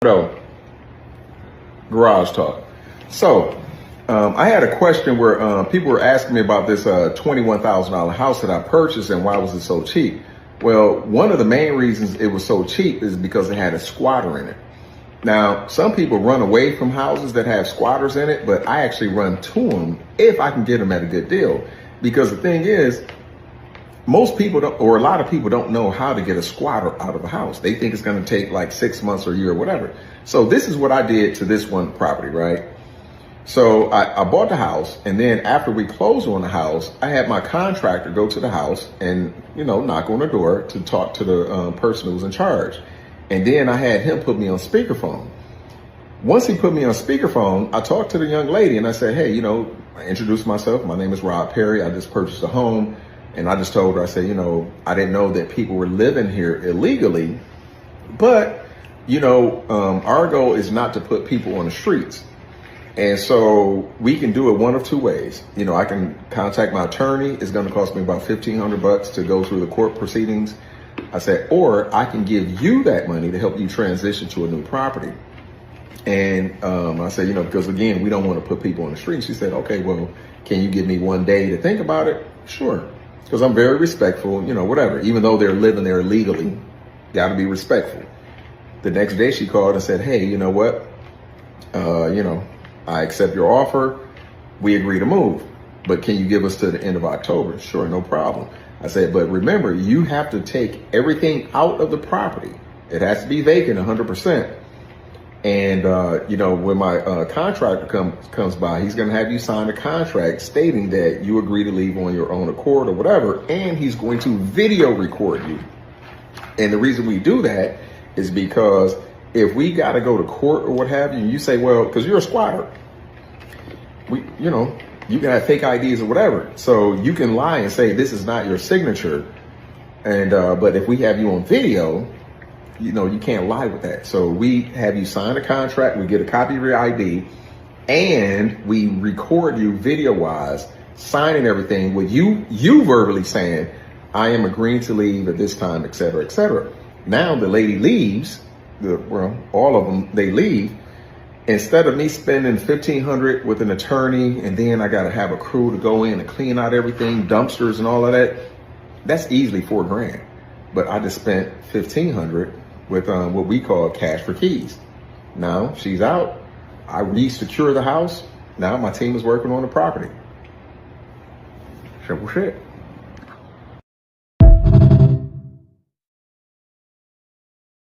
So, garage talk. So, I had a question where people were asking me about this $21,000 house that I purchased and why was it so cheap? Well, one of the main reasons it was so cheap is because it had a squatter in it. Now, some people run away from houses that have squatters in it, but I actually run to them if I can get them at a good deal. Because the thing is, most people don't, or a lot of people don't know how to get a squatter out of a house. They think it's going to take like 6 months or a year or whatever. So this is what I did to this one property, right? So I bought the house, and then after we closed on the house, I had my contractor go to the house and, knock on the door to talk to the person who was in charge. And then I had him put me on speakerphone. Once he put me on speakerphone, I talked to the young lady and I said, hey, I introduced myself. My name is Rob Perry. I just purchased a home. And I just told her, I said, I didn't know that people were living here illegally, but, our goal is not to put people on the streets. And so we can do it one of two ways. I can contact my attorney. It's going to cost me about $1,500 to go through the court proceedings. I said, or I can give you that money to help you transition to a new property. And I said, because again, we don't want to put people on the street. She said, okay, well, can you give me 1 day to think about it? Sure. Because I'm very respectful, whatever. Even though they're living there illegally, got to be respectful. The next day she called and said, hey, you know what? I accept your offer. We agree to move. But can you give us to the end of October? Sure, no problem. I said, but remember, you have to take everything out of the property. It has to be vacant 100%. And, when my contractor comes by, he's going to have you sign a contract stating that you agree to leave on your own accord or whatever. And he's going to video record you. And the reason we do that is because if we got to go to court or what have you, you say, well, because you're a squatter, you can have fake IDs or whatever. So you can lie and say, this is not your signature. And, but if we have you on video, you can't lie with that. So we have you sign a contract, we get a copy of your ID, and we record you video wise, signing everything with you verbally saying, I am agreeing to leave at this time, et cetera, et cetera. Now the lady leaves, all of them, they leave. Instead of me spending $1,500 with an attorney, and then I got to have a crew to go in and clean out everything, dumpsters and all of that, that's easily $4,000. But I just spent $1,500 with what we call cash for keys. Now she's out. I re-secure the house. Now my team is working on the property. Simple shit.